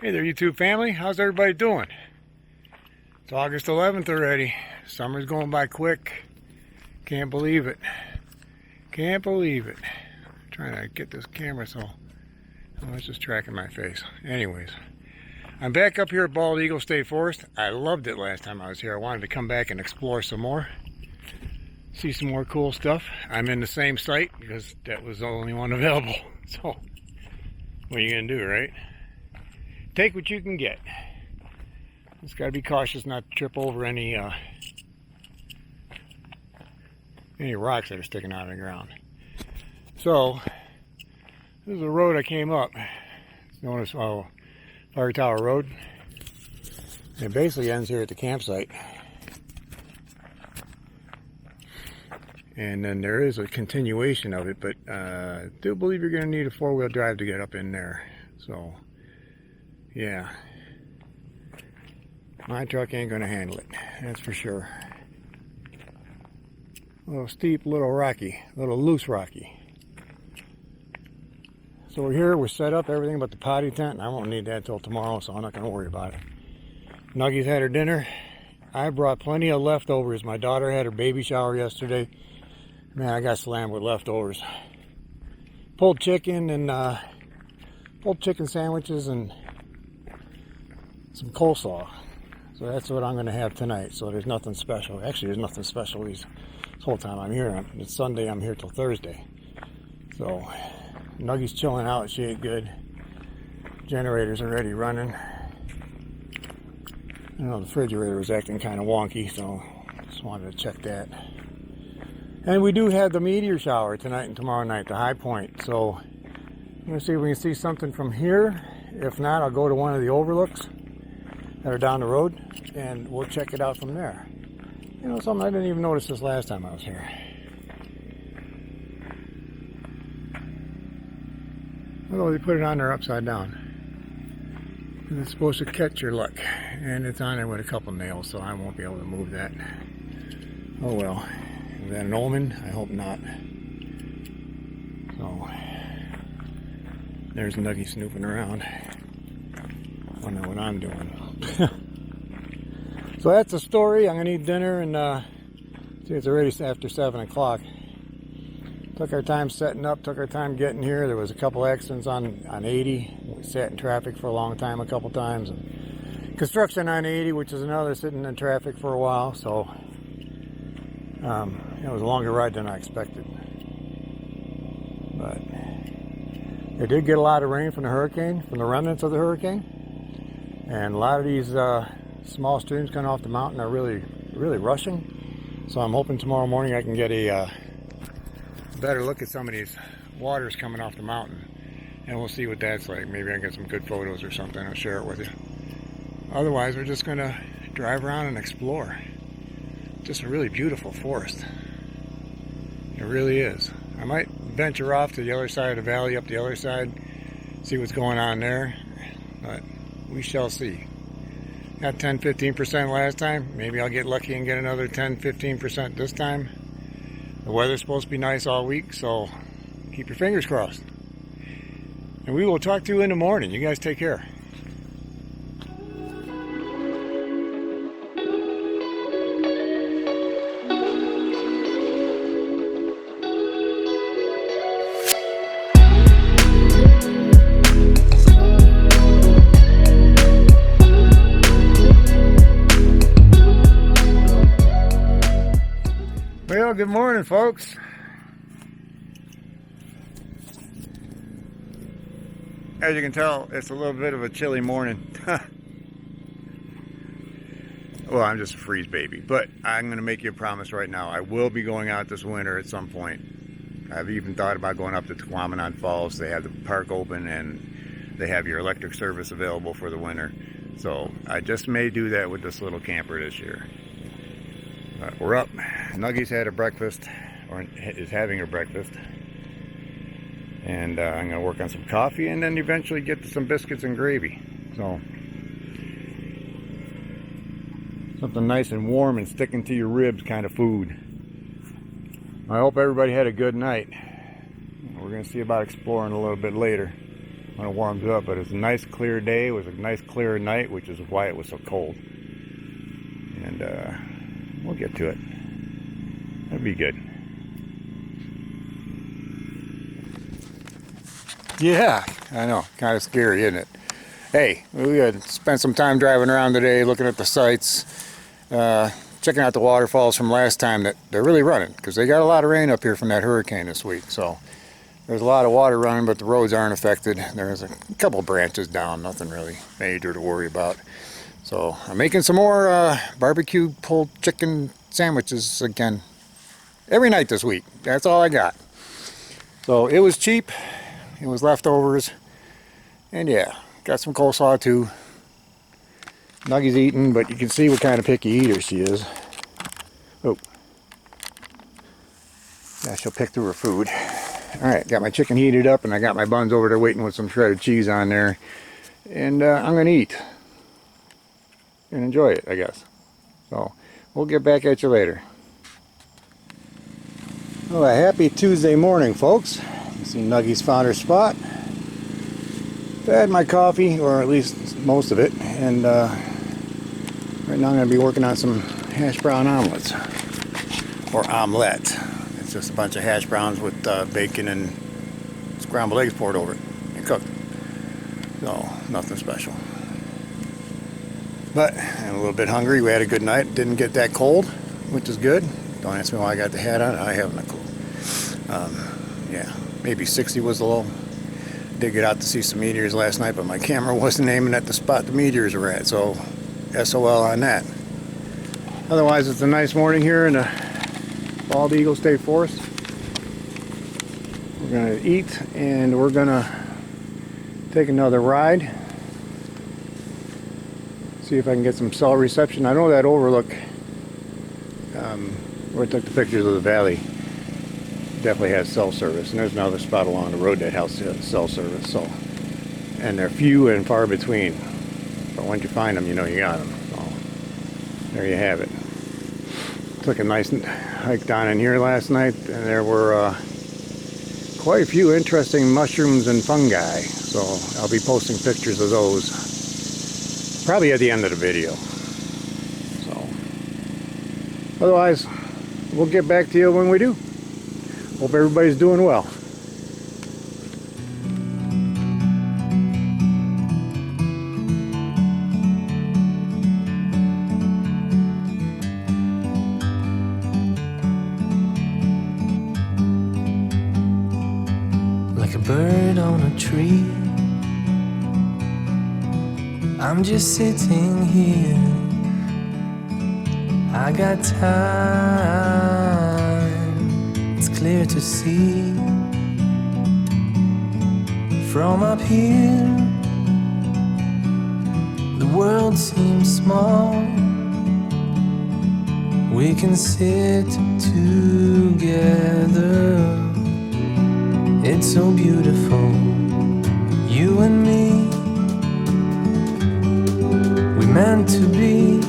Hey there, YouTube family. How's everybody doing? It's August 11th already. Summer's going by quick. Can't believe it. Can't believe it. I'm trying to get this camera so... Oh, it's just tracking my face. Anyways, I'm back up here at Bald Eagle State Forest. I loved it last time I was here. I wanted to come back and explore some more. See some more cool stuff. I'm in the same site because that was the only one available. So, what are you going to do, right? Take what you can get. Just got to be cautious not to trip over any rocks that are sticking out of the ground. So, this is the road I came up. It's known as Fire Tower Road. It basically ends here at the campsite. And then there is a continuation of it, but I do believe you're going to need a four-wheel drive to get up in there. So, yeah. My truck ain't going to handle it, that's for sure. A little steep, a little rocky, a little loose rocky. So we're here, we're set up, everything but the potty tent. I won't need that till tomorrow, so I'm not going to worry about it. Nuggies had her dinner. I brought plenty of leftovers. My daughter had her baby shower yesterday. Man, I got slammed with leftovers. Pulled chicken sandwiches and some coleslaw. So that's what I'm going to have tonight. So there's nothing special. Actually, there's nothing special this whole time I'm here. It's Sunday, I'm here till Thursday. So, Nuggie's chilling out. She ate good. Generator's already running. I know the refrigerator was acting kind of wonky, so just wanted to check that. And we do have the meteor shower tonight and tomorrow night, the high point. So, I'm going to see if we can see something from here. If not, I'll go to one of the overlooks that are down the road, and we'll check it out from there. You know, something I didn't even notice this last time I was here. Although they put it on there upside down. And it's supposed to catch your luck. And it's on there with a couple nails, so I won't be able to move that. Oh well. Is that an omen? I hope not. So, there's Nuggie snooping around. I don't know what I'm doing. So that's the story. I'm gonna eat dinner and see, it's already after 7 o'clock. Took our time setting up, took our time getting here. There was a couple accidents on 80. We sat in traffic for a long time a couple times. And construction on 80, which is another, sitting in traffic for a while. So it was a longer ride than I expected. But it did get a lot of rain from the hurricane, from the remnants of the hurricane. And a lot of these small streams coming off the mountain are really, really rushing. So I'm hoping tomorrow morning I can get a better look at some of these waters coming off the mountain. And we'll see what that's like. Maybe I can get some good photos or something. I'll share it with you. Otherwise, we're just going to drive around and explore. Just a really beautiful forest. It really is. I might venture off to the other side of the valley, up the other side, see what's going on there. But we shall see. Got 10-15% last time. Maybe I'll get lucky and get another 10-15% this time. The weather's supposed to be nice all week, so keep your fingers crossed. And we will talk to you in the morning. You guys take care. Well, good morning, folks. As you can tell, it's a little bit of a chilly morning. Well, I'm just a freeze baby, but I'm going to make you a promise right now. I will be going out this winter at some point. I've even thought about going up to Tequamanon Falls. They have the park open and they have your electric service available for the winter. So I just may do that with this little camper this year. But we're up. Nuggie's had a breakfast, or is having her breakfast. And I'm going to work on some coffee and then eventually get to some biscuits and gravy. So, something nice and warm and sticking to your ribs kind of food. I hope everybody had a good night. We're going to see about exploring a little bit later. when it warms up. But it's a nice clear day. It was a nice clear night, which is why it was so cold. And we'll get to it. That'll be good. Yeah, I know. Kind of scary, isn't it? Hey, we had spent some time driving around today, looking at the sites, checking out the waterfalls from last time. That they're really running, because they got a lot of rain up here from that hurricane this week. So there's a lot of water running, but the roads aren't affected. There's a couple branches down, nothing really major to worry about. So I'm making some more barbecue pulled chicken sandwiches again every night this week. That's all I got. So it was cheap. It was leftovers. And yeah, got some coleslaw too. Nuggy's eating, but you can see what kind of picky eater she is. Oh. Yeah, she'll pick through her food. Alright, got my chicken heated up and I got my buns over there waiting with some shredded cheese on there. And I'm going to eat. And enjoy it, I guess. So, we'll get back at you later. Well, a happy Tuesday morning, folks. You see Nuggy's found her spot. I've had my coffee, or at least most of it, and right now I'm going to be working on some hash brown omelets, or omelette. It's just a bunch of hash browns with bacon and scrambled eggs poured over it and cooked. So, nothing special. But I'm a little bit hungry. We had a good night. Didn't get that cold, which is good. Don't ask me why I got the hat on. I haven't a clue. Yeah, maybe 60 was the low. Did get out to see some meteors last night, but my camera wasn't aiming at the spot the meteors were at, so SOL on that. Otherwise, it's a nice morning here in the Bald Eagle State Forest. We're going to eat, and we're going to take another ride. See if I can get some cell reception. I know that overlook where I took the pictures of the valley definitely has cell service, and there's another spot along the road that has cell service. So, and they're few and far between, but once you find them, you know you got them. So there you have it. Took a nice hike down in here last night, and there were quite a few interesting mushrooms and fungi. So I'll be posting pictures of those probably at the end of the video. So otherwise, we'll get back to you when we do. Hope everybody's doing well. Like a bird on a tree, I'm just sitting here. I got time, it's clear to see. From up here, the world seems small. We can sit together. It's so beautiful, you and me. We meant to be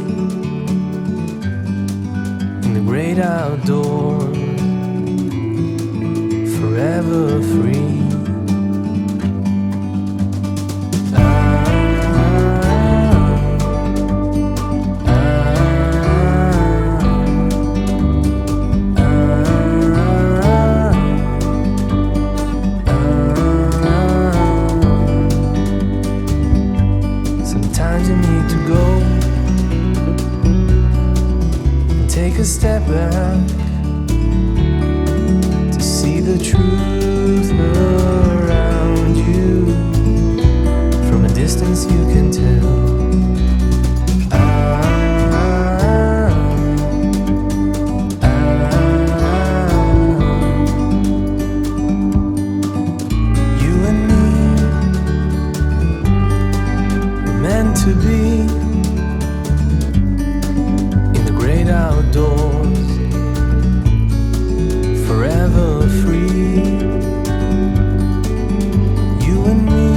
in the great outdoors, forever free. Sometimes you need to go and take a step back to see the truth around you. From a distance you can tell. You and me were meant to be in the great outdoors, forever free. You and me,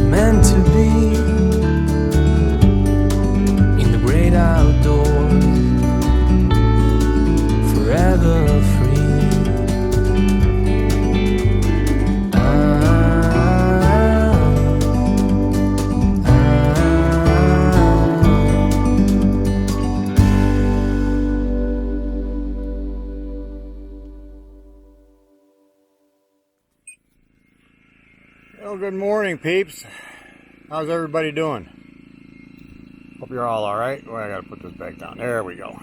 meant to be in the great outdoors, forever free. Well, good morning, peeps. How's everybody doing? Hope you're all alright. Well, I gotta put this back down. There we go.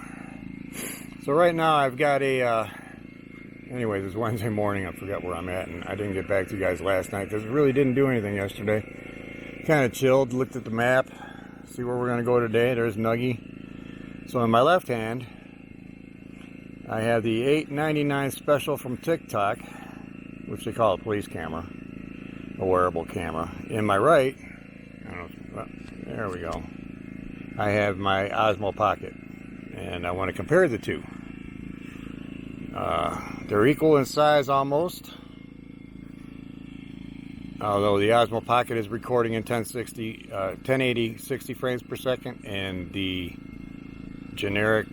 So right now I've got a, anyways, it's Wednesday morning. I forgot where I'm at, and I didn't get back to you guys last night because it really didn't do anything yesterday. Kind of chilled, looked at the map, see where we're gonna go today. There's Nuggy. So in my left hand, I have the $8.99 special from TikTok, which they call a police camera, a wearable camera. In my right, I don't know, there we go. I have my Osmo Pocket, and I want to compare the two. They're equal in size almost, although the Osmo Pocket is recording in 1080 60 frames per second, and the generic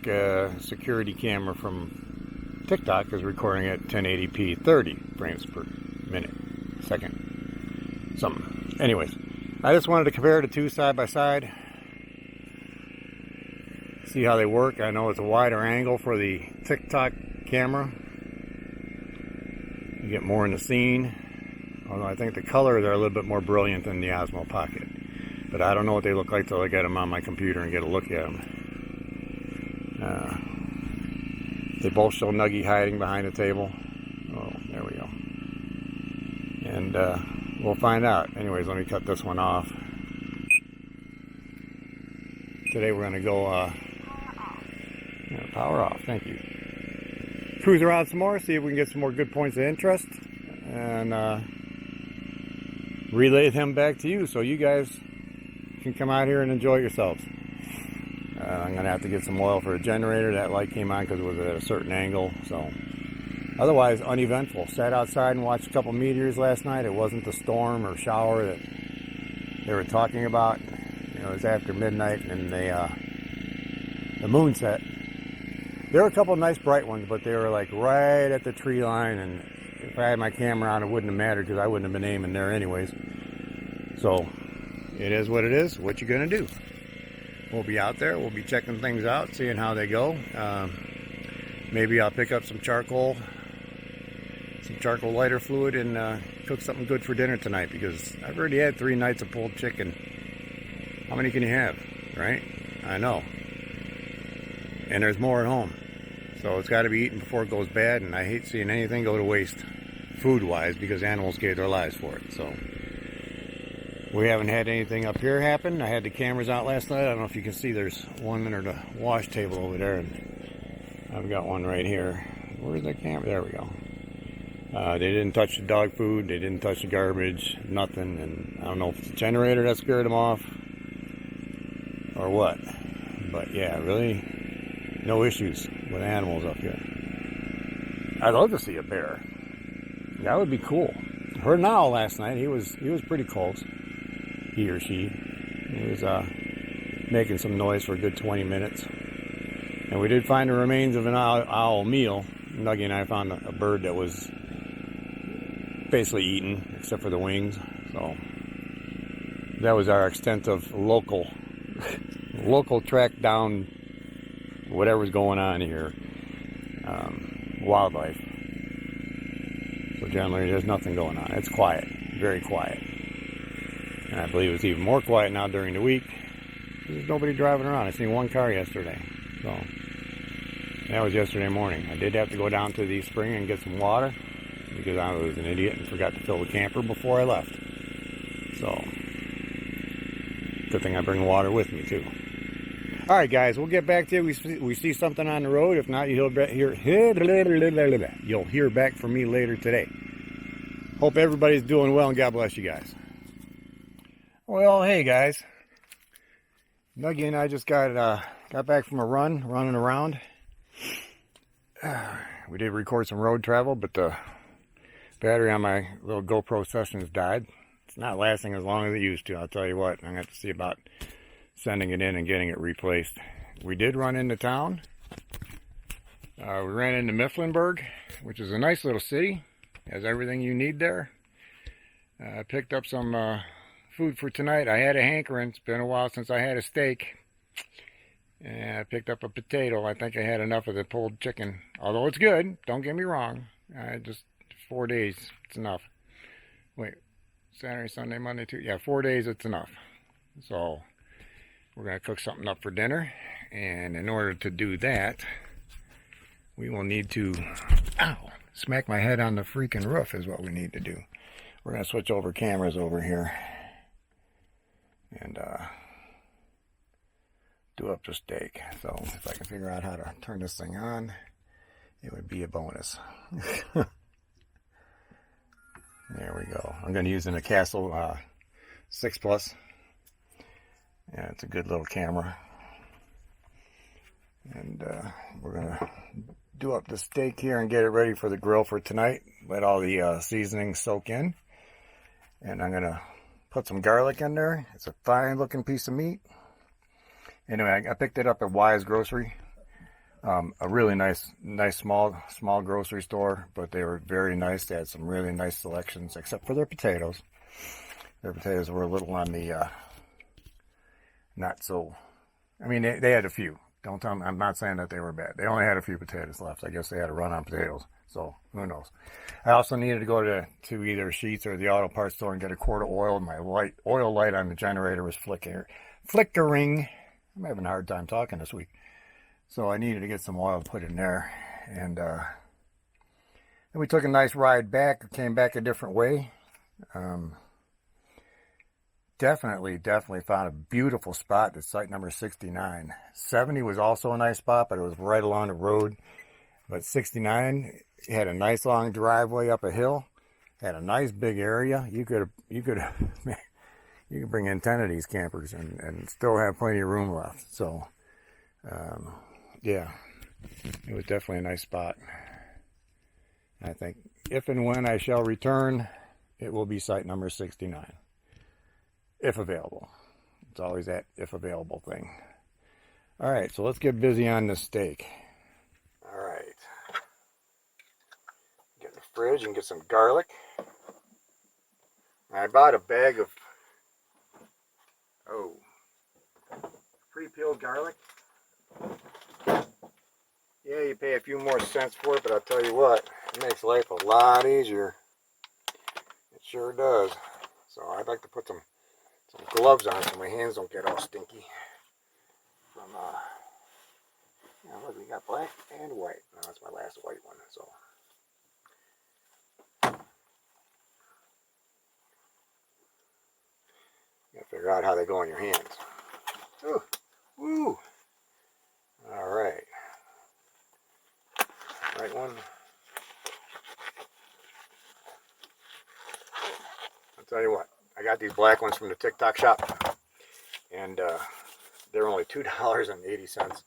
security camera from TikTok is recording at 1080p 30 frames per second, something. Anyways, I just wanted to compare the two side by side, see how they work. I know it's a wider angle for the TikTok camera. You get more in the scene, although I think the colors are a little bit more brilliant than the Osmo Pocket. But I don't know what they look like till I get them on my computer and get a look at them. They both show Nuggy hiding behind a table. Oh, there we go. And we'll find out. Anyways, let me cut this one off. Today we're going to go power off. Thank you. Cruise around some more, see if we can get some more good points of interest, and relay them back to you so you guys can come out here and enjoy yourselves. I'm going to have to get some oil for a generator. That light came on because it was at a certain angle. So otherwise, uneventful. Sat outside and watched a couple meteors last night. It wasn't the storm or shower that they were talking about. You know, it was after midnight, and the moon set. There were a couple of nice bright ones, but they were like right at the tree line, and if I had my camera on, it wouldn't have mattered because I wouldn't have been aiming there anyways. So it is what it is. What you gonna do? We'll be out there. We'll be checking things out, seeing how they go. Maybe I'll pick up some charcoal lighter fluid, and cook something good for dinner tonight, because I've already had 3 nights of pulled chicken. How many can you have, right? I know. And there's more at home. So it's got to be eaten before it goes bad, and I hate seeing anything go to waste food-wise, because animals gave their lives for it. So we haven't had anything up here happen. I had the cameras out last night. I don't know if you can see, there's one under the wash table over there, and I've got one right here. Where's the camera? There we go. They didn't touch the dog food. They didn't touch the garbage. Nothing. And I don't know if it's the generator that scared them off or what. But yeah, really no issues with animals up here. I'd love to see a bear. That would be cool. Heard an owl last night. He was pretty close. He or she. He was making some noise for a good 20 minutes. And we did find the remains of an owl meal. Nuggy and I found a bird that was basically eaten, except for the wings. So that was our extent of local track down whatever's going on here. Wildlife. So generally there's nothing going on. It's quiet, very quiet. And I believe it's even more quiet now during the week. There's nobody driving around. I seen one car yesterday. So that was yesterday morning. I did have to go down to the spring and get some water, because I was an idiot and forgot to fill the camper before I left. So good thing I bring water with me too. All right, guys, we'll get back to you. We see something on the road. If not, you'll hear back from me later today. Hope everybody's doing well, and God bless you guys. Well, hey guys, Nuggy and I just got back from a running around. We did record some road travel, but the battery on my little GoPro Sessions died. It's not lasting as long as it used to. I'll tell you what, I'm going to have to see about sending it in and getting it replaced. We did run into town. We ran into Mifflinburg, which is a nice little city. Has everything you need there. I picked up some food for tonight. I had a hankering. It's been a while since I had a steak. And I picked up a potato. I think I had enough of the pulled chicken. Although it's good, don't get me wrong. Just 4 days, it's enough. Wait, Saturday, Sunday, Monday, Tuesday. Yeah, 4 days, it's enough. So we're going to cook something up for dinner. And in order to do that, we will need to, ow, smack my head on the freaking roof is what we need to do. We're going to switch over cameras over here. And do up the steak. So if I can figure out how to turn this thing on, it would be a bonus. There we go. I'm going to use a Castle 6 Plus. Yeah, it's a good little camera. And we're going to do up the steak here and get it ready for the grill for tonight. Let all the seasonings soak in. And I'm going to put some garlic in there. It's a fine looking piece of meat. Anyway, I picked it up at Wise Grocery. A really nice small grocery store, but they were very nice. They had some really nice selections, except for their potatoes. Their potatoes were a little on the not so. I mean, they had a few. Don't tell me. I'm not saying that they were bad. They only had a few potatoes left. I guess they had a run on potatoes. So who knows? I also needed to go to either Sheetz or the auto parts store and get a quart of oil. My oil light on the generator was flickering. I'm having a hard time talking this week. So I needed to get some oil to put in there. And then we took a nice ride back. Came back a different way. Definitely found a beautiful spot at site number 69. 70 was also a nice spot, but it was right along the road. But 69 had a nice long driveway up a hill. Had a nice big area. You could bring in 10 of these campers and still have plenty of room left. So, yeah, it was definitely a nice spot. I think if and when I shall return, it will be site number 69. If available. It's always that if available thing. All right, so let's get busy on this steak. All right. Get in the fridge and get some garlic. I bought a bag of pre-peeled garlic. Yeah, you pay a few more cents for it, but I'll tell you what, it makes life a lot easier. It sure does. So I'd like to put some gloves on so my hands don't get all stinky. From look, we got black and white. No, that's my last white one. So you gotta figure out how they go in your hands. Ooh, woo! All right, right one. I'll tell you what. I got these black ones from the TikTok shop, and they're only $2.80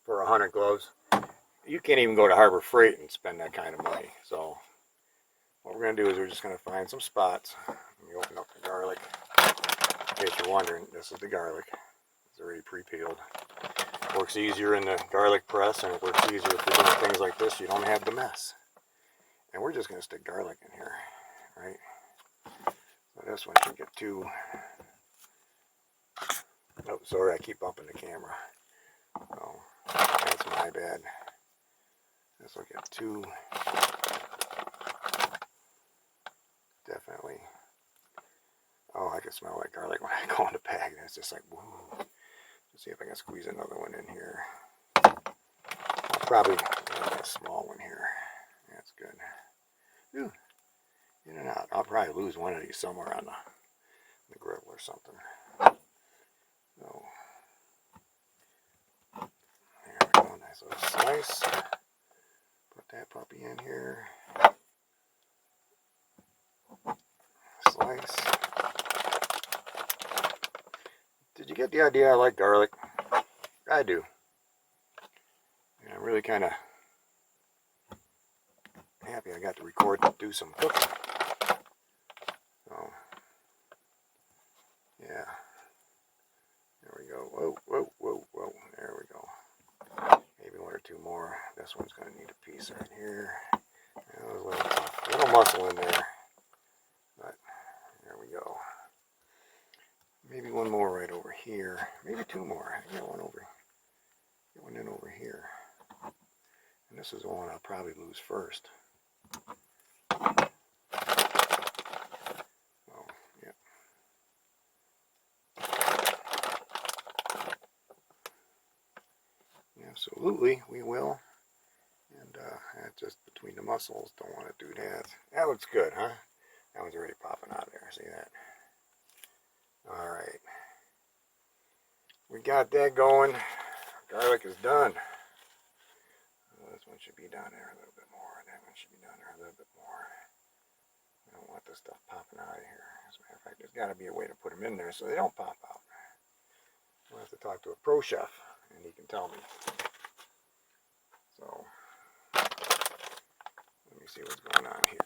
for 100 gloves. You can't even go to Harbor Freight and spend that kind of money. So what we're going to do is we're just going to find some spots. Let me open up the garlic. In case you're wondering, this is the garlic. It's already pre-peeled. Works easier in the garlic press, and it works easier if you're doing things like this. You don't have the mess. And we're just going to stick garlic in here, right? This one can get too. Oh, sorry, I keep bumping the camera. Oh, that's my bad. This will get too. Definitely. Oh, I can smell that garlic when I go in the bag. It's just like, woo. Let's see if I can squeeze another one in here. I'll probably a small one here. That's good. Ooh. In and out. I'll probably lose one of these somewhere on the grill or something. So there we go. Nice little slice. Put that puppy in here. Slice. Did you get the idea I like garlic? I do. And I'm really kind of happy I got to record and do some cooking. So, yeah. There we go. Whoa, whoa, whoa, whoa. There we go. Maybe one or two more. This one's going to need a piece right here. That was a little tough. A little muscle in there. But, there we go. Maybe one more right over here. Maybe two more. I got one over. Get one in over here. And this is the one I'll probably lose first. So, Absolutely, we will. And that's just between the muscles. Don't want to do that. That looks good, huh? That one's already popping out of there. See that? All right. We got that going. Garlic is done. This one should be down there a little bit more. That one should be down there a little bit more. I don't want this stuff popping out of here. As a matter of fact, there's got to be a way to put them in there so they don't pop out. I'll have to talk to a pro chef, and he can tell me. So, let me see what's going on here.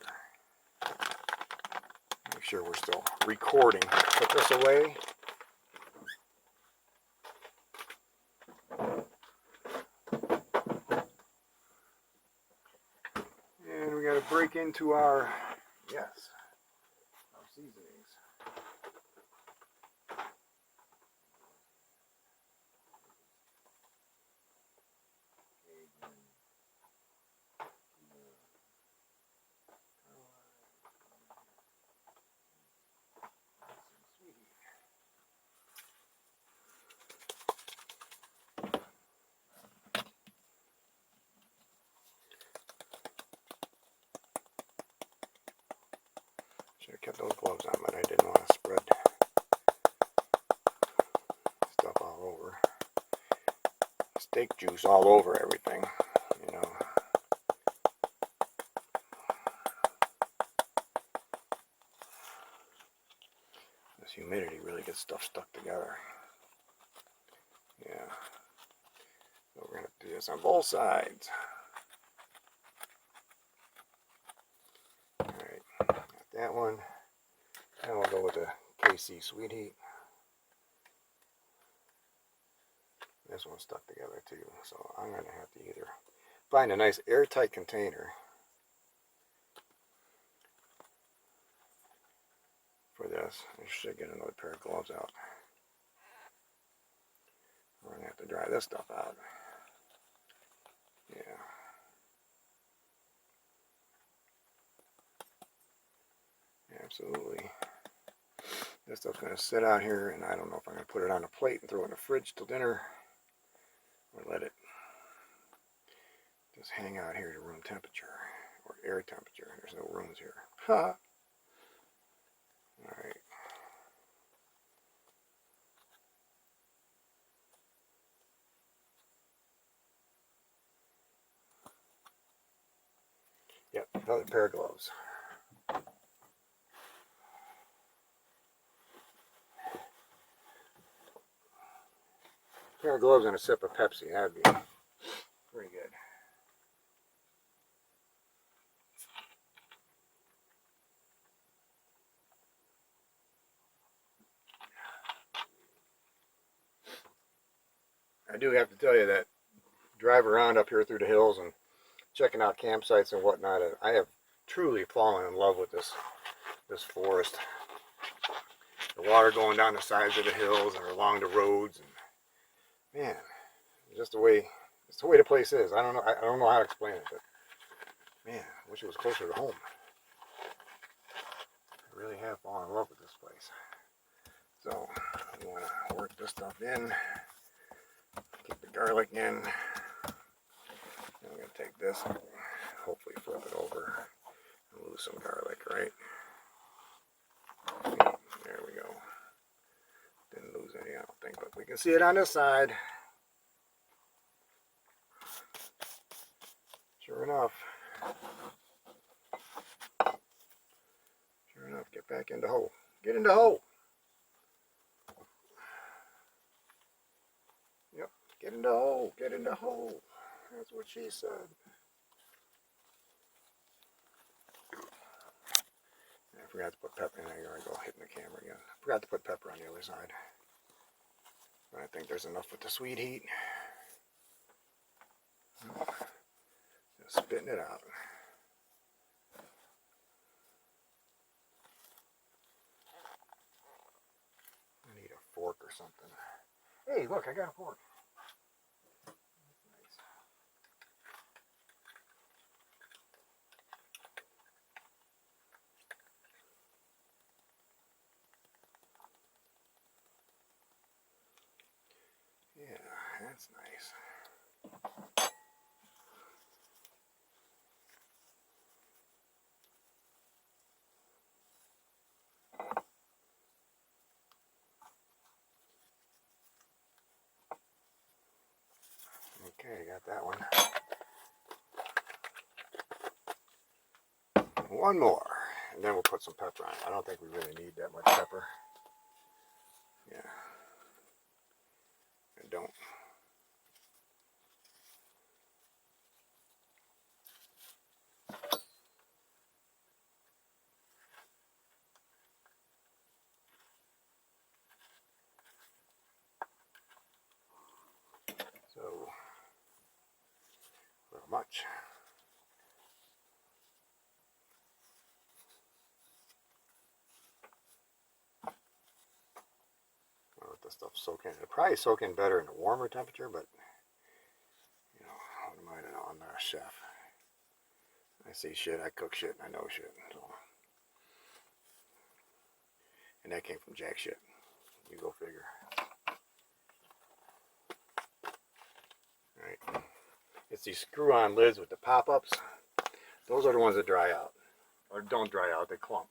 Make sure we're still recording. Put this away. And we got to break into our, yes, our seasonings. Should have kept those gloves on, but I didn't want to spread stuff all over. Steak juice all over everything, you know. This humidity really gets stuff stuck together. Yeah. So we're going to do this on both sides. Alright, got that one. And we'll go with the KC Sweet Heat. This one's stuck together too, so I'm going to have to either find a nice airtight container for this. I should get another pair of gloves out. We're going to have to dry this stuff out. Yeah. Absolutely. This stuff's going to sit out here, and I don't know if I'm going to put it on a plate and throw it in the fridge till dinner, or let it just hang out here to room temperature, or air temperature. There's no rooms here. Ha! Alright. Yep, another pair of gloves. Pair of gloves and a sip of Pepsi. That'd be pretty good. I do have to tell you that drive around up here through the hills and checking out campsites and whatnot, I have truly fallen in love with this forest. The water going down the sides of the hills and along the roads, and man, just the way the place is. I don't know how to explain it, but man, I wish it was closer to home. I really have fallen in love with this place. So we want to work this stuff in. Keep the garlic in. And I'm going to take this and hopefully flip it over and lose some garlic, right? There we go. Didn't lose any, I don't think, but we can see it on this side. Sure enough. Sure enough, get back in the hole. Get in the hole. Yep, get in the hole. Get in the hole. That's what she said. I forgot to put pepper in there. Here I go, hitting the camera again. I forgot to put pepper on the other side. But I think there's enough with the sweet heat. Just spitting it out. I need a fork or something. Hey, look, I got a fork. Nice. Yeah, that's nice. got that one. One more, and then we'll put some pepper on it. I don't think we really need that much pepper. Yeah. I don't. So, a little much. Let this stuff soak in. It'll probably soak in better in a warmer temperature, but you know, what am I to know? I'm not a chef. I see shit, I cook shit, and I know shit. So. And that came from jack shit. You go figure. Alright. It's these screw-on lids with the pop-ups. Those are the ones that dry out. Or don't dry out, they clump.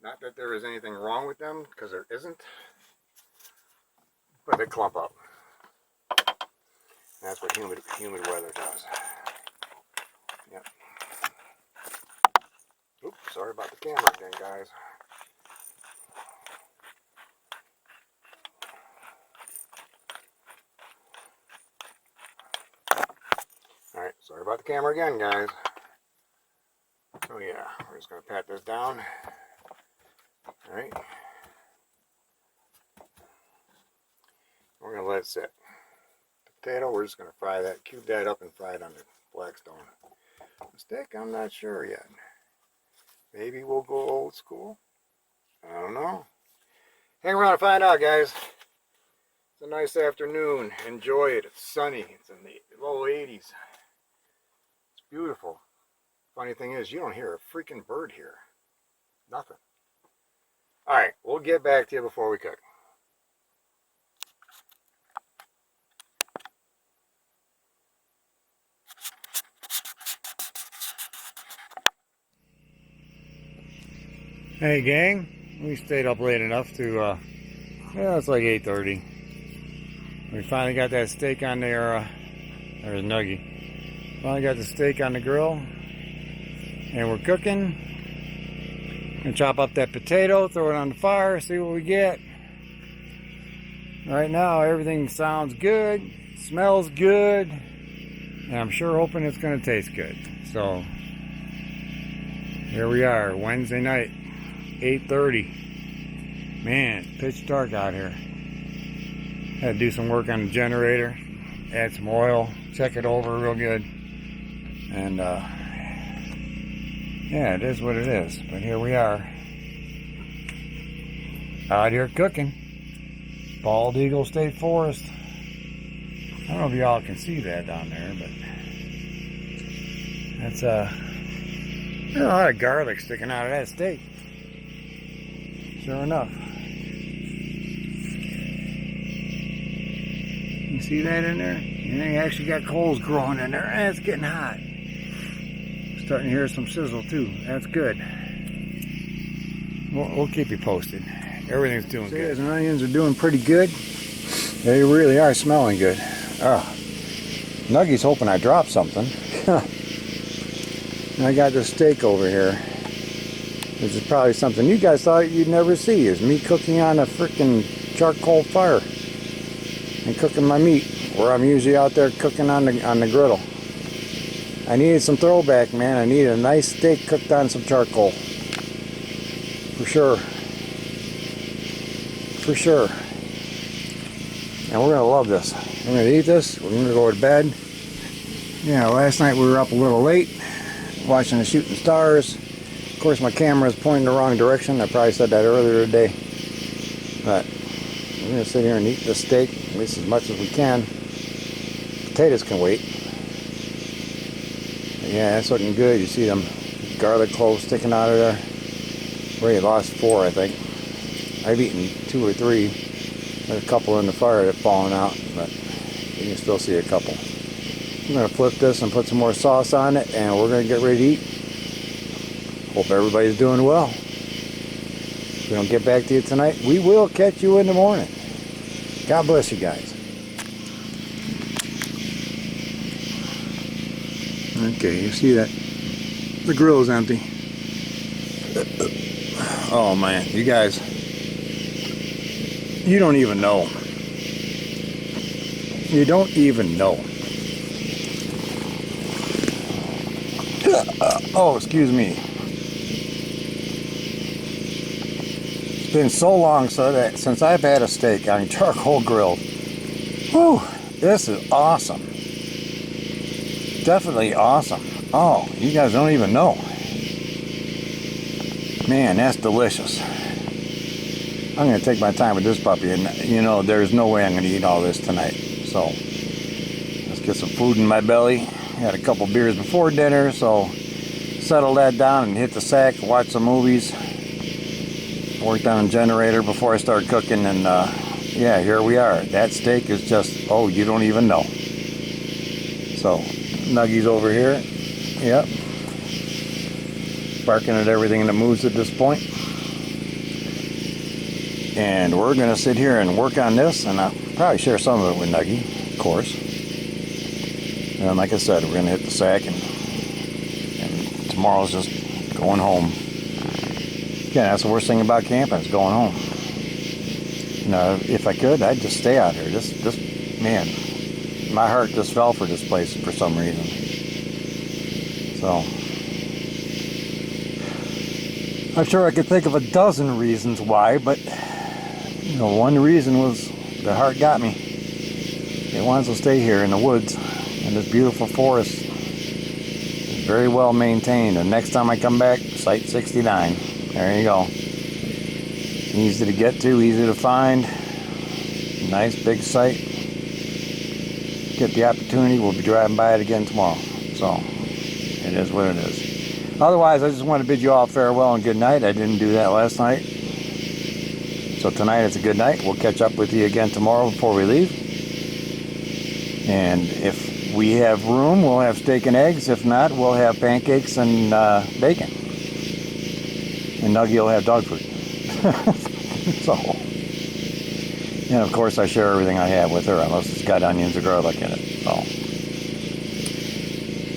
Not that there is anything wrong with them, because there isn't. But they clump up. That's what humid weather does. Yep. Oops, sorry about the camera again, guys. Alright, sorry about the camera again, guys. So yeah, we're just going to pat this down. Alright. We're going to let it sit. The potato, we're just going to fry that, cube that up and fry it on the Blackstone. The steak, I'm not sure yet. Maybe we'll go old school. I don't know. Hang around and find out, guys. It's a nice afternoon. Enjoy it. It's sunny. It's in the low 80s. It's beautiful. Funny thing is, you don't hear a freaking bird here. Nothing. Alright, we'll get back to you before we cook. Hey gang, we stayed up late enough to, yeah, it's like 8:30. We finally got that steak on there, there's Nuggy. Finally got the steak on the grill, and we're cooking. Gonna chop up that potato, throw it on the fire, see what we get. Right now, everything sounds good, smells good, and I'm sure hoping it's gonna taste good. So, here we are, Wednesday night. 8:30. Man, pitch dark out here. Had to do some work on the generator, add some oil, check it over real good, and yeah, it is what it is. But here we are, out here cooking. Bald Eagle State Forest. I don't know if y'all can see that down there, but that's there's a lot of garlic sticking out of that steak. Sure enough. You see that in there? Yeah, you actually got coals growing in there. And it's getting hot. Starting to hear some sizzle too. That's good. We'll keep you posted. Everything's doing good. And onions are doing pretty good. They really are smelling good. Nuggy's hoping I drop something. And I got this steak over here. This is probably something you guys thought you'd never see, is me cooking on a freaking charcoal fire and cooking my meat, where I'm usually out there cooking on the griddle. I needed some throwback, man. I needed a nice steak cooked on some charcoal. For sure. For sure. And we're gonna love this. We're gonna eat this. We're gonna go to bed. Yeah, last night we were up a little late, watching the shooting stars. Of course, my camera is pointing the wrong direction. I probably said that earlier today. But we're going to sit here and eat this steak, at least as much as we can. Potatoes can wait. But yeah, that's looking good. You see them garlic cloves sticking out of there. Already lost 4, I think. I've eaten 2 or 3. There's a couple in the fire that have fallen out, but you can still see a couple. I'm going to flip this and put some more sauce on it, and we're going to get ready to eat. Hope everybody's doing well. we don't get back to you tonight, we will catch you in the morning. God bless you guys. Okay, you see that the grill is empty. Oh man, you guys, you don't even know. You don't even know. Oh, excuse me. It's been so long since I've had a steak on charcoal grill. Whew, this is awesome. Definitely awesome. Oh, you guys don't even know. Man, that's delicious. I'm going to take my time with this puppy, and you know, there's no way I'm going to eat all this tonight. So, let's get some food in my belly. Had a couple beers before dinner, so settle that down and hit the sack, watch some movies. Worked on a generator before I start cooking, and yeah, here we are. That steak is just, oh, you don't even know. So, Nuggy's over here. Yep. Barking at everything that moves at this point. And we're going to sit here and work on this, and I'll probably share some of it with Nuggy, of course. And like I said, we're going to hit the sack, and tomorrow's just going home. Yeah, that's the worst thing about camping, is going home. You know, if I could, I'd just stay out here. This man, my heart just fell for this place for some reason. So, I'm sure I could think of a dozen reasons why, but you know, one reason was the heart got me. It wants to stay here in the woods, in this beautiful forest. It's very well maintained, and next time I come back, Site 69. There you go. Easy to get to, easy to find. Nice big site. Get the opportunity, we'll be driving by it again tomorrow. So, it is what it is. Otherwise, I just want to bid you all farewell and good night. I didn't do that last night. So tonight is a good night. We'll catch up with you again tomorrow before we leave. And if we have room, we'll have steak and eggs. If not, we'll have pancakes and bacon. And Nuggy will have dog food. So, and of course I share everything I have with her, unless it's got onions or garlic in it. So,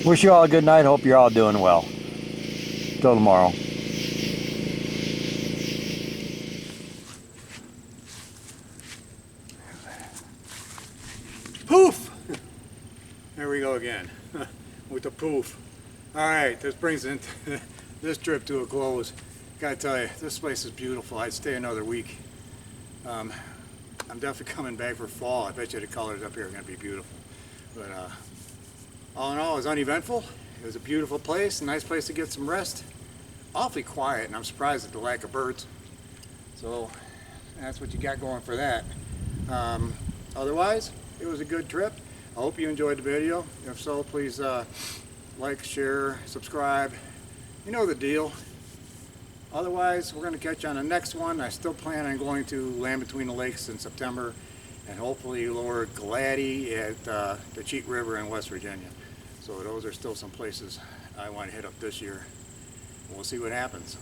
wish you all a good night. Hope you're all doing well. Till tomorrow. Poof! There we go again with the poof. All right, this brings this trip to a close. Gotta tell you, this place is beautiful. I'd stay another week. I'm definitely coming back for fall. I bet you the colors up here are gonna be beautiful. But all in all, it was uneventful. It was a beautiful place, a nice place to get some rest. Awfully quiet, and I'm surprised at the lack of birds. So that's what you got going for that. Otherwise, it was a good trip. I hope you enjoyed the video. If so, please like, share, subscribe. You know the deal. Otherwise, we're going to catch you on the next one. I still plan on going to Land Between the Lakes in September, and hopefully Lord Gladdy at the Cheat River in West Virginia. So those are still some places I want to hit up this year. We'll see what happens.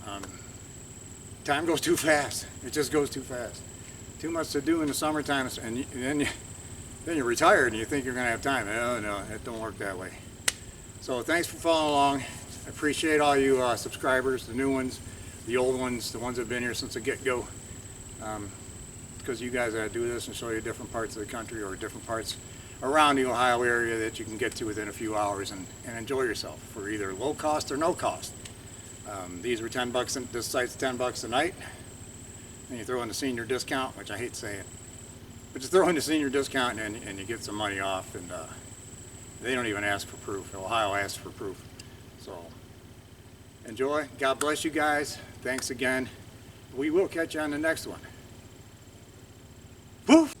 Time goes too fast. It just goes too fast. Too much to do in the summertime, and then you're retired and you think you're going to have time. No, it don't work that way. So thanks for following along. I appreciate all you subscribers, the new ones, the old ones, the ones that have been here since the get-go. Because you guys do this and show you different parts of the country or different parts around the Ohio area that you can get to within a few hours and enjoy yourself for either low cost or no cost. These were $10, and this site's $10 a night. And you throw in the senior discount, which I hate saying, but you throw in the senior discount and you get some money off, and they don't even ask for proof. Ohio asks for proof. So enjoy. God bless you guys. Thanks again. We will catch you on the next one. Poof!